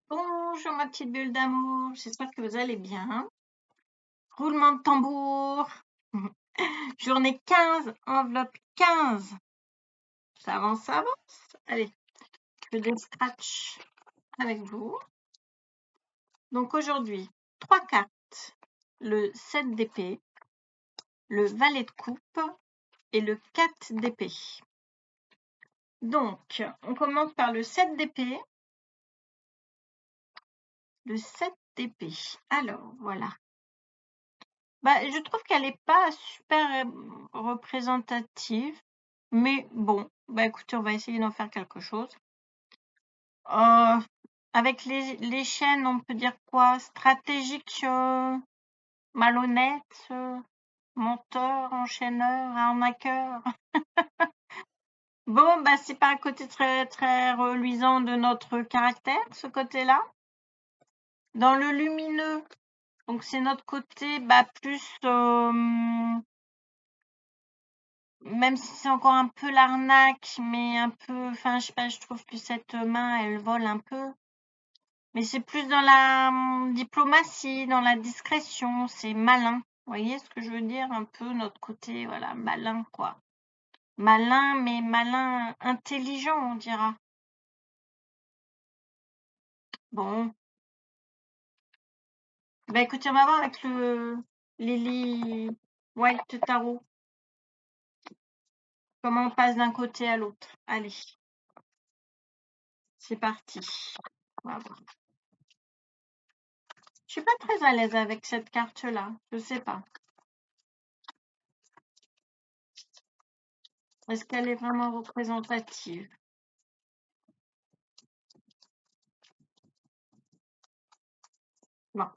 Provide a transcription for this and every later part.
Bonjour ma petite bulle d'amour, j'espère que vous allez bien. Roulement de tambour. Journée 15, enveloppe 15. Ça avance, ça avance. Allez, je fais des scratchs avec vous. Donc aujourd'hui, 3 cartes. Le 7 d'épée, le valet de coupe et le 4 d'épée. Donc, on commence par le 7 d'épée. Le 7 d'épée. Alors, voilà. Je trouve qu'elle n'est pas super représentative, mais bon, écoutez, on va essayer d'en faire quelque chose. Avec les chaînes, on peut dire quoi? Stratégique, malhonnête, menteur, enchaîneur, arnaqueur. Bon, c'est pas un côté très très reluisant de notre caractère, ce côté-là. Dans le lumineux, donc c'est notre côté plus même si c'est encore un peu l'arnaque, mais un peu, enfin, je sais pas, je trouve que cette main, elle vole un peu. Mais c'est plus dans la diplomatie, dans la discrétion, c'est malin. Vous voyez ce que je veux dire? Un peu notre côté, voilà, malin, quoi. Malin, mais malin intelligent, on dira. Bon. Écoutez, on va voir avec le Lily White Tarot. Comment on passe d'un côté à l'autre. Allez. C'est parti. On va voir. Je suis pas très à l'aise avec cette carte-là. Je sais pas. Est-ce qu'elle est vraiment représentative? Bon.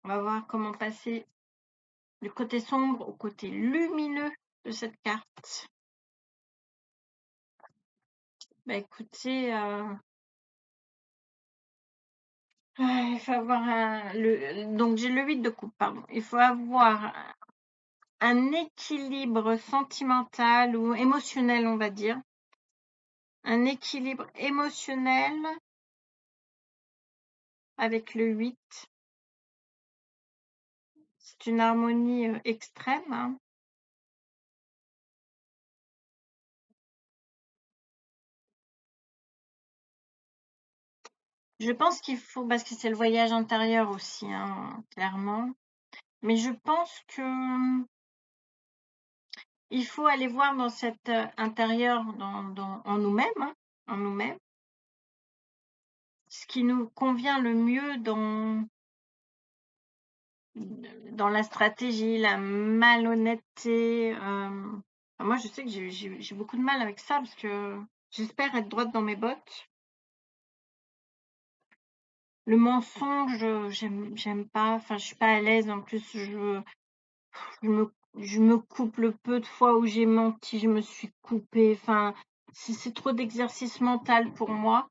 On va voir comment passer du côté sombre au côté lumineux de cette carte. Écoutez, il faut avoir donc j'ai le 8 de coupe, pardon. Il faut avoir un équilibre sentimental ou émotionnel, on va dire. Un équilibre émotionnel avec le 8. C'est une harmonie extrême, hein. Je pense qu'il faut, parce que c'est le voyage intérieur aussi, hein, clairement. Mais je pense que il faut aller voir dans cet intérieur, en nous-mêmes, hein, en nous-mêmes, ce qui nous convient le mieux dans la stratégie, la malhonnêteté. Moi, je sais que j'ai beaucoup de mal avec ça parce que j'espère être droite dans mes bottes. Le mensonge, j'aime pas. Enfin, je suis pas à l'aise. En plus, je me coupe le peu de fois où j'ai menti, je me suis coupée. Enfin, c'est trop d'exercice mental pour moi.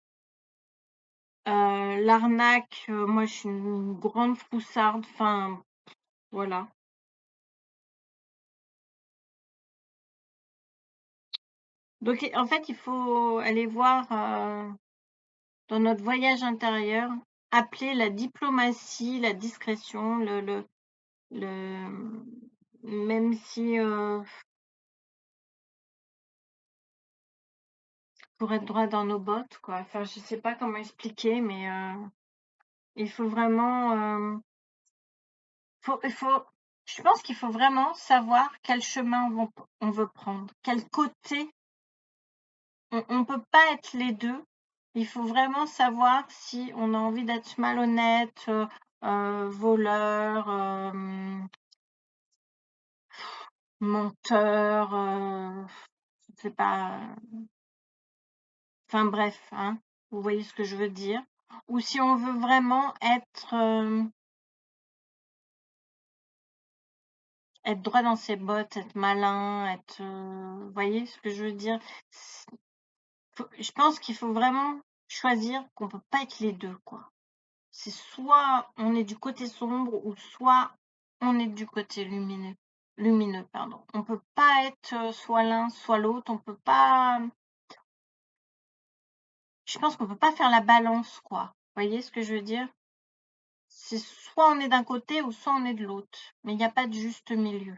L'arnaque, moi, je suis une grande froussarde. Enfin, voilà. Donc, en fait, il faut aller voir dans notre voyage intérieur, appeler la diplomatie, la discrétion, même si pour être droit dans nos bottes, quoi. Enfin, je sais pas comment expliquer, mais il faut vraiment, je pense qu'il faut vraiment savoir quel chemin on veut prendre, quel côté. On peut pas être les deux. Il faut vraiment savoir si on a envie d'être malhonnête, voleur, menteur, je sais pas, enfin bref, hein, vous voyez ce que je veux dire? Ou si on veut vraiment être droit dans ses bottes, être malin, vous voyez ce que je veux dire? Je pense qu'il faut vraiment choisir qu'on peut pas être les deux, quoi. C'est soit on est du côté sombre ou soit on est du côté lumineux, pardon. On peut pas être soit l'un, soit l'autre. On peut pas. je pense qu'on peut pas faire la balance, quoi. Vous voyez ce que je veux dire? C'est soit on est d'un côté ou soit on est de l'autre. Mais il n'y a pas de juste milieu.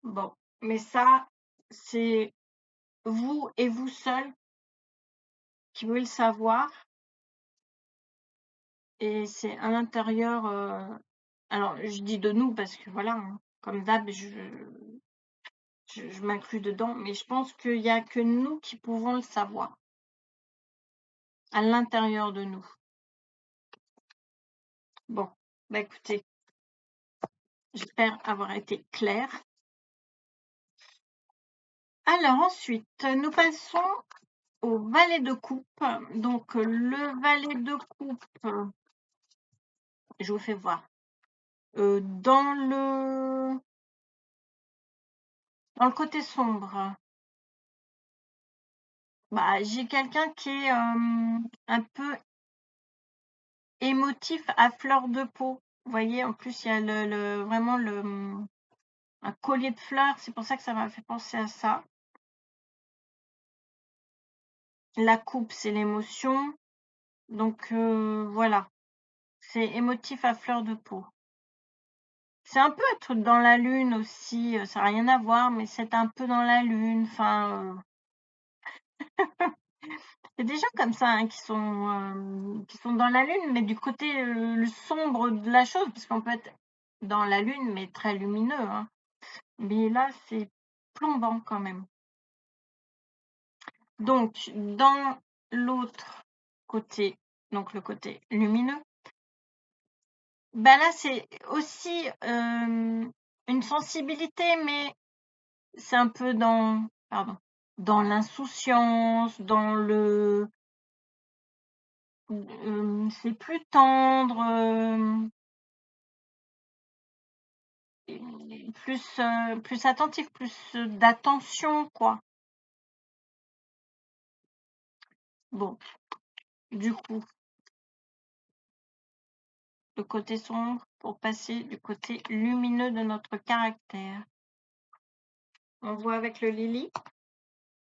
Bon, mais ça, c'est vous et vous seul qui pouvez le savoir. Et c'est à l'intérieur. Alors, je dis de nous parce que voilà, hein, comme d'hab, je m'inclus dedans, mais je pense qu'il n'y a que nous qui pouvons le savoir à l'intérieur de nous. Bon, bah écoutez, j'espère avoir été claire. Alors ensuite, nous passons au valet de coupe. Donc le valet de coupe, je vous fais voir. Dans le côté sombre, bah, j'ai quelqu'un qui est un peu émotif à fleur de peau. Vous voyez, en plus, il y a vraiment un collier de fleurs. C'est pour ça que ça m'a fait penser à ça. La coupe, c'est l'émotion. Donc, voilà. C'est émotif à fleur de peau. C'est un peu être dans la lune aussi. Ça n'a rien à voir, mais c'est un peu dans la lune. Enfin, il y a des gens comme ça hein, qui sont dans la lune, mais du côté le sombre de la chose, parce qu'on peut être dans la lune, mais très lumineux. Hein. Mais là, c'est plombant quand même. Donc, dans l'autre côté, donc le côté lumineux, ben là, c'est aussi une sensibilité, mais c'est un peu dans l'insouciance, dans le... c'est plus tendre, plus attentif, plus d'attention, quoi. Bon, du coup, le côté sombre pour passer du côté lumineux de notre caractère. On voit avec le Lily.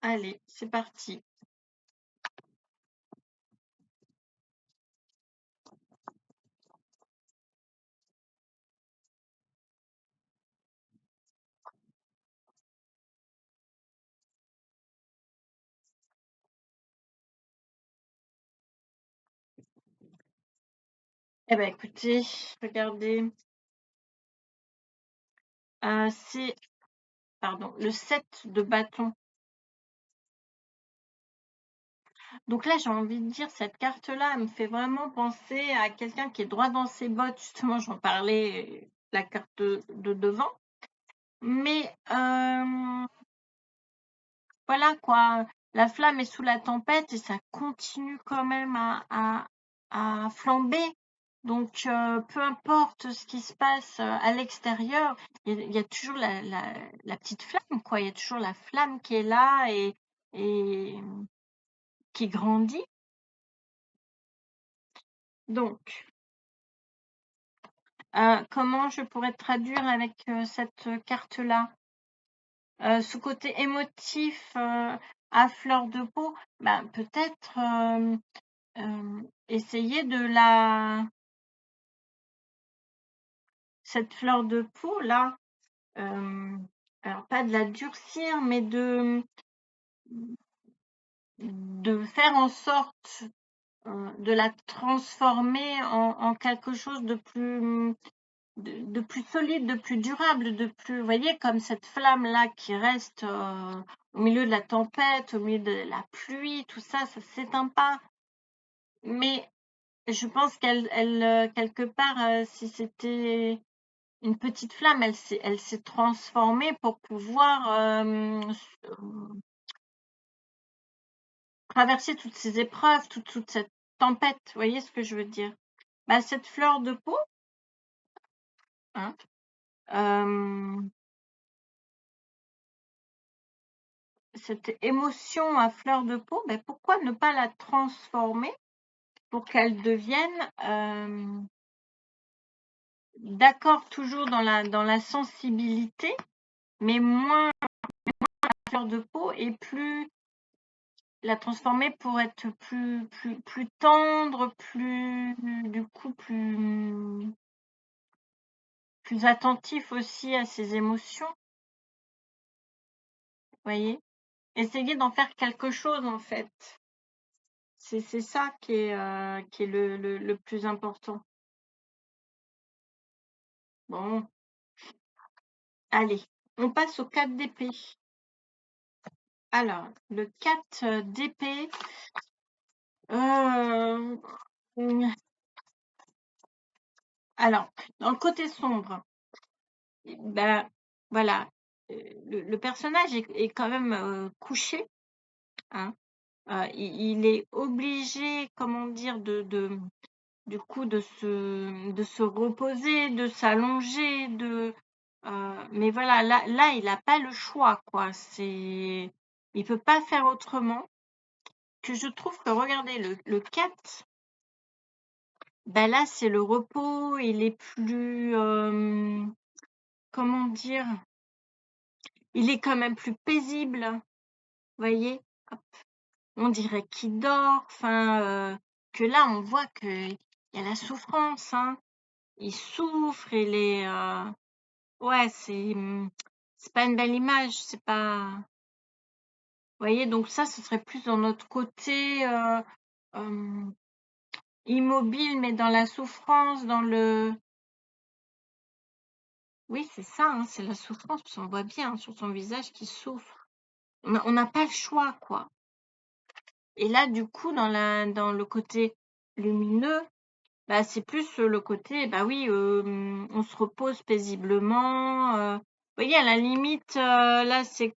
Allez, c'est parti. Eh bien, écoutez, regardez. C'est, le 7 de bâton. Donc là, j'ai envie de dire, cette carte-là, elle me fait vraiment penser à quelqu'un qui est droit dans ses bottes. Justement, j'en parlais, la carte de devant. Mais voilà quoi, la flamme est sous la tempête et ça continue quand même à flamber. Donc, peu importe ce qui se passe à l'extérieur, il y a toujours la petite flamme, quoi. Il y a toujours la flamme qui est là et qui grandit. Donc, comment je pourrais traduire avec cette carte-là? Ce côté émotif à fleur de peau, ben, peut-être essayer cette fleur de peau là, alors pas de la durcir, mais de faire en sorte de la transformer en quelque chose de plus solide, de plus durable, de plus, vous voyez, comme cette flamme là qui reste au milieu de la tempête, au milieu de la pluie, tout ça, ça s'éteint pas. Mais je pense qu'elle, quelque part, si c'était une petite flamme, elle s'est transformée pour pouvoir traverser toutes ces épreuves, toute cette tempête. Vous voyez ce que je veux dire? Bah, cette fleur de peau, hein, cette émotion à fleur de peau, ben pourquoi ne pas la transformer pour qu'elle devienne d'accord toujours dans la sensibilité, mais moins à fleur de peau et plus l'a transformé pour être plus tendre, du coup, plus attentif aussi à ses émotions. Vous voyez? Essayer d'en faire quelque chose, en fait. C'est ça qui est le plus important. Bon, allez, on passe au 4 d'épée. Alors, le 4 d'épée, alors, dans le côté sombre, ben voilà, le personnage est quand même couché, hein. Il est obligé, comment dire, du coup, de se reposer, de s'allonger, mais voilà, là, il n'a pas le choix, quoi. Il peut pas faire autrement. Que je trouve que, regardez, le 4, ben là, c'est le repos, il est plus, comment dire, il est quand même plus paisible, vous voyez? Hop, on dirait qu'il dort, enfin, que là, on voit qu'il y a la souffrance, hein. Il souffre, il est, ouais, c'est pas une belle image, c'est pas, vous voyez? Donc ça, ce serait plus dans notre côté immobile, mais dans la souffrance, dans le... Oui, c'est ça, hein, c'est la souffrance, parce qu'on voit bien sur son visage qu'il souffre. On n'a pas le choix, quoi. Et là, du coup, dans le côté lumineux, bah, c'est plus le côté, bah oui, on se repose paisiblement. Vous voyez, à la limite, là, c'est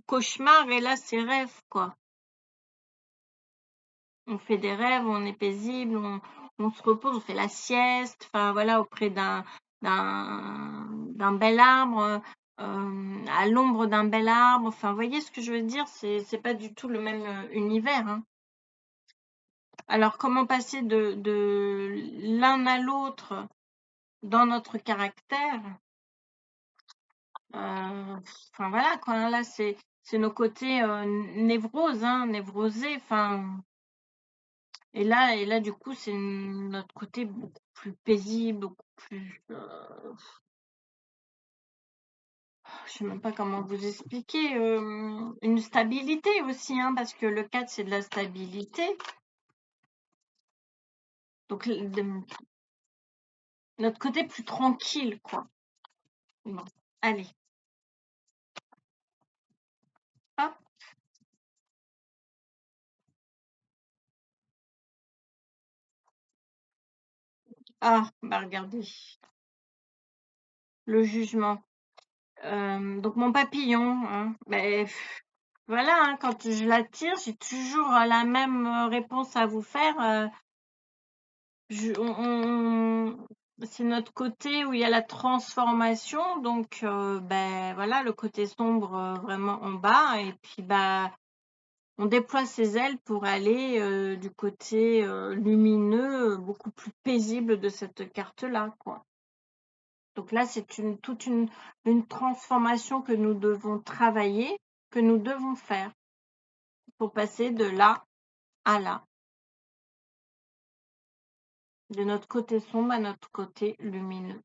cauchemar et là, c'est rêve, quoi. On fait des rêves, on est paisible, on se repose, on fait la sieste, enfin voilà, auprès d'un bel arbre, à l'ombre d'un bel arbre. Enfin, vous voyez ce que je veux dire? C'est pas du tout le même univers, hein. Alors, comment passer de l'un à l'autre dans notre caractère? Enfin voilà, quoi. Là, c'est nos côtés névroses, hein, névrosés. Enfin, et là, du coup, c'est notre côté beaucoup plus paisible, beaucoup plus. Je sais même pas comment vous expliquer. Une stabilité aussi, hein, parce que le 4, c'est de la stabilité. Donc, notre côté plus tranquille, quoi. Bon, allez. Hop. Ah, bah regardez. Le jugement. Donc, mon papillon, hein, ben, voilà, hein, quand je l'attire, j'ai toujours la même réponse à vous faire. C'est notre côté où il y a la transformation, donc ben voilà, le côté sombre vraiment en bas, et puis bah on déploie ses ailes pour aller du côté lumineux, beaucoup plus paisible de cette carte-là, quoi. Donc là, c'est toute une transformation que nous devons travailler, que nous devons faire pour passer de là à là, de notre côté sombre à notre côté lumineux.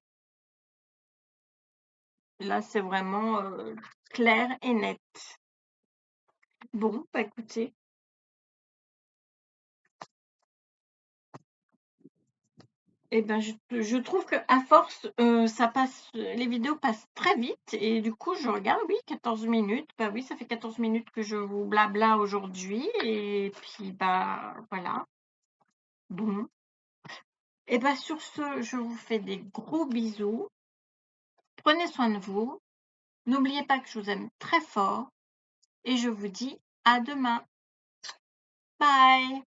Là, c'est vraiment clair et net. Bon, bah écoutez, eh ben, je trouve que à force, ça passe, les vidéos passent très vite et du coup, je regarde, oui, 14 minutes. Bah oui, ça fait 14 minutes que je vous blabla aujourd'hui et puis bah voilà. Bon. Et bah sur ce, je vous fais des gros bisous. Prenez soin de vous. N'oubliez pas que je vous aime très fort et je vous dis à demain. Bye.